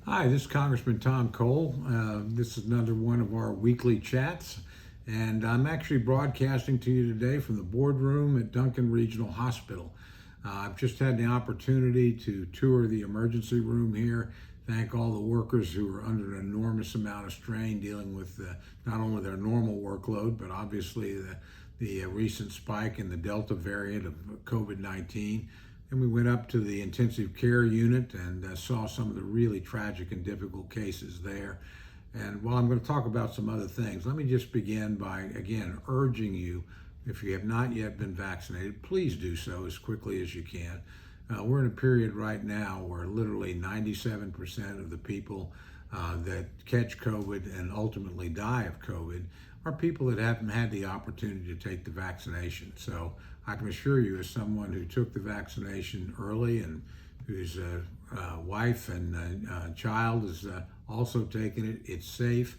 Hi, this is Congressman Tom Cole. This is another one of our weekly chats, and I'm actually broadcasting to you today from the boardroom at Duncan Regional Hospital. I've just had the opportunity to tour the emergency room here. Thank all the workers who are under an enormous amount of strain dealing with not only their normal workload, but obviously the recent spike in the Delta variant of COVID-19. And we went up to the intensive care unit and saw some of the really tragic and difficult cases there. And while I'm going to talk about some other things, let me just begin by, again, urging you, if you have not yet been vaccinated, please do so as quickly as you can. We're in a period right now where literally 97% of the people that catch COVID and ultimately die of COVID are people that haven't had the opportunity to take the vaccination. So I can assure you, as someone who took the vaccination early and whose wife and child is also taking it, it's safe,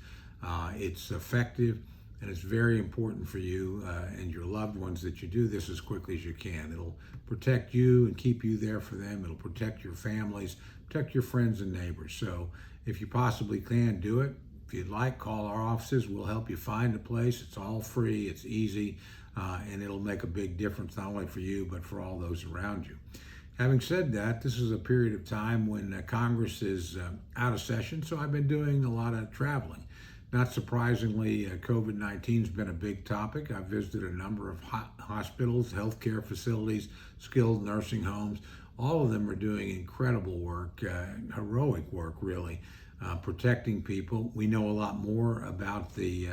it's effective, and it's very important for you and your loved ones that you do this as quickly as you can. It'll protect you and keep you there for them. It'll protect your families, protect your friends and neighbors. So if you possibly can, do it. If you'd like, call our offices. We'll help you find a place. It's all free, it's easy, and it'll make a big difference not only for you, but for all those around you. Having said that, this is a period of time when Congress is out of session, so I've been doing a lot of traveling. Not surprisingly, COVID-19 has been a big topic. I've visited a number of hospitals, healthcare facilities, skilled nursing homes. All of them are doing incredible work, heroic work, really, protecting people. We know a lot more about the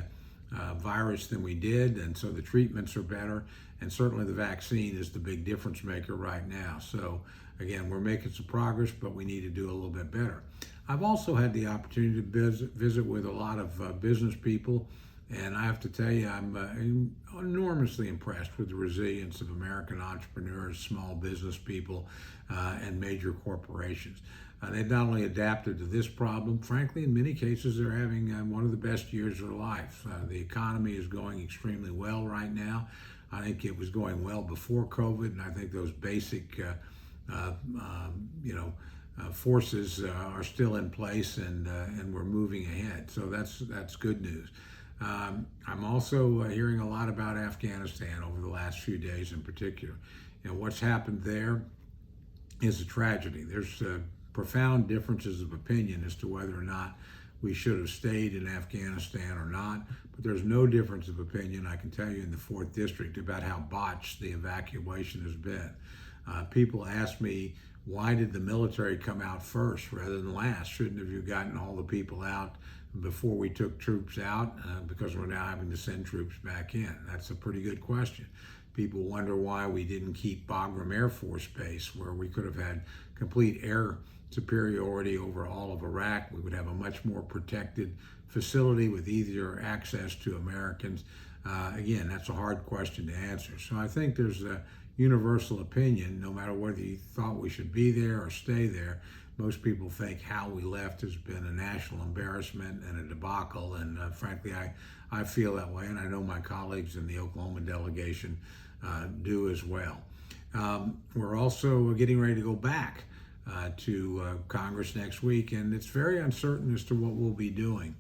virus than we did, and so the treatments are better, and certainly the vaccine is the big difference maker right now. So again, we're making some progress, but we need to do a little bit better. I've also had the opportunity to visit with a lot of business people, and I have to tell you, I'm enormously impressed with the resilience of American entrepreneurs, small business people, and major corporations. They've not only adapted to this problem, frankly, in many cases, they're having one of the best years of their life. The economy is going extremely well right now. I think it was going well before COVID, and I think those basic, forces are still in place, and we're moving ahead. So that's good news. I'm also hearing a lot about Afghanistan over the last few days, in particular. What's happened there is a tragedy. There's profound differences of opinion as to whether or not we should have stayed in Afghanistan or not, but there's no difference of opinion, I can tell you, in the 4th District about how botched the evacuation has been. People ask me, why did the military come out first rather than last? Shouldn't have you gotten all the people out before we took troops out, because we're now having to send troops back in? That's a pretty good question. People wonder why we didn't keep Bagram Air Force Base, where we could have had complete air superiority over all of Iraq. We would have a much more protected facility with easier access to Americans. Again, that's a hard question to answer. So I think there's a universal opinion, no matter whether you thought we should be there or stay there. Most people think how we left has been a national embarrassment and a debacle, and frankly, I feel that way, and I know my colleagues in the Oklahoma delegation do as well. We're also getting ready to go back to Congress next week, and it's very uncertain as to what we'll be doing.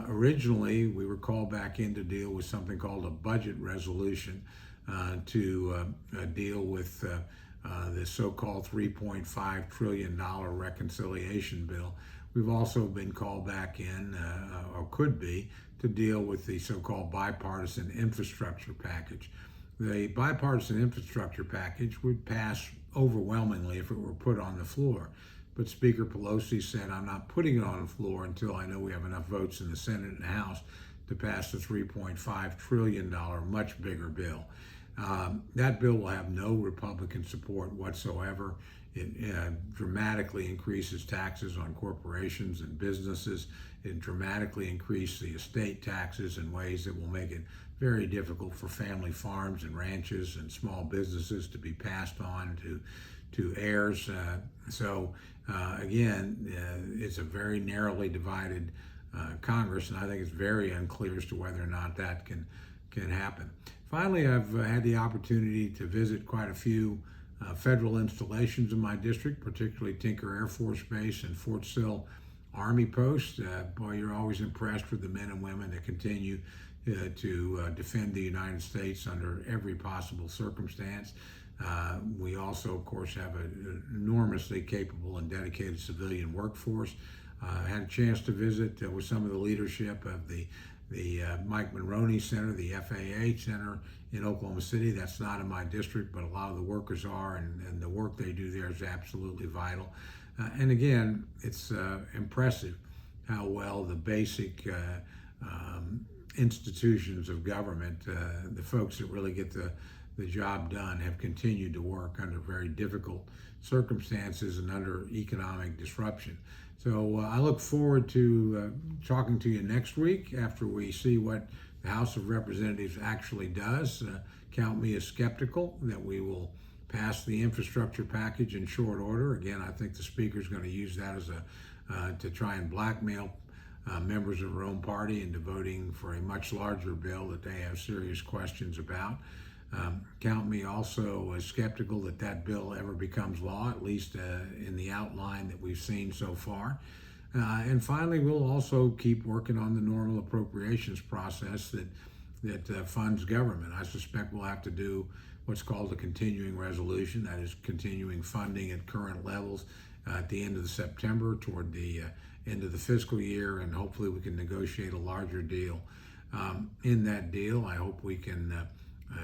Originally, we were called back in to deal with something called a budget resolution to deal with the so-called $3.5 trillion reconciliation bill. We've also been called back in, or could be, to deal with the so-called bipartisan infrastructure package. The bipartisan infrastructure package would pass overwhelmingly if it were put on the floor. But Speaker Pelosi said, I'm not putting it on the floor until I know we have enough votes in the Senate and House to pass the $3.5 trillion, much bigger bill. That bill will have no Republican support whatsoever. It dramatically increases taxes on corporations and businesses. It dramatically increases the estate taxes in ways that will make it very difficult for family farms and ranches and small businesses to be passed on to heirs. Again, it's a very narrowly divided Congress, and I think it's very unclear as to whether or not that can happen. Finally, I've had the opportunity to visit quite a few federal installations in my district, particularly Tinker Air Force Base and Fort Sill Army post. Boy, you're always impressed with the men and women that continue to defend the United States under every possible circumstance. We also, of course, have an enormously capable and dedicated civilian workforce. Had a chance to visit with some of the leadership of the Mike Monroney Center, the FAA Center in Oklahoma City. That's not in my district, but a lot of the workers are, and the work they do there is absolutely vital. And again, it's impressive how well the basic institutions of government, the folks that really get the job done, have continued to work under very difficult circumstances and under economic disruption. So I look forward to talking to you next week after we see what the House of Representatives actually does. Count me as skeptical that we will pass the infrastructure package in short order. Again, I think the Speaker is going to use that as to try and blackmail members of her own party into voting for a much larger bill that they have serious questions about. Count me also as skeptical that that bill ever becomes law, at least in the outline that we've seen so far. And finally, we'll also keep working on the normal appropriations process that funds government. I suspect we'll have to do what's called a continuing resolution, that is continuing funding at current levels at the end of September toward the end of the fiscal year, and hopefully we can negotiate a larger deal. In that deal, I hope we can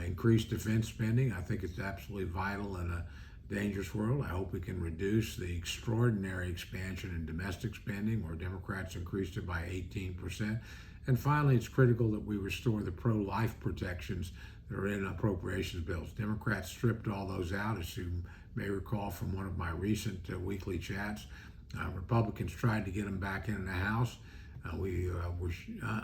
increase defense spending. I think it's absolutely vital in a dangerous world. I hope we can reduce the extraordinary expansion in domestic spending, where Democrats increased it by 18%. And finally, it's critical that we restore the pro-life protections that are in appropriations bills. Democrats stripped all those out, as you may recall from one of my recent weekly chats. Republicans tried to get them back in the House. We were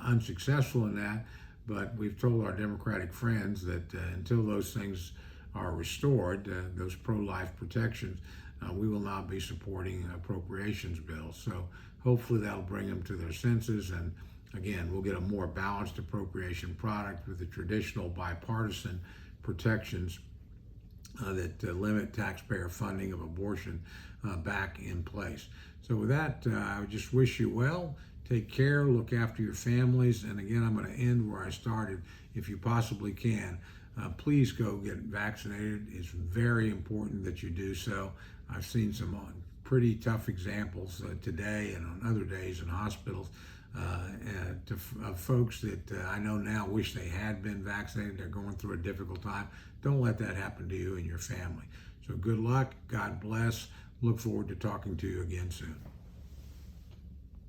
unsuccessful in that. But we've told our Democratic friends that until those things are restored, those pro-life protections, we will not be supporting appropriations bills. So hopefully that'll bring them to their senses. And again, we'll get a more balanced appropriation product with the traditional bipartisan protections that limit taxpayer funding of abortion back in place. So with that, I just wish you well. Take care, look after your families, and again, I'm going to end where I started. If you possibly can, please go get vaccinated. It's very important that you do so. I've seen some pretty tough examples today and on other days in hospitals of folks that I know now wish they had been vaccinated. They're going through a difficult time. Don't let that happen to you and your family. So good luck, God bless. Look forward to talking to you again soon.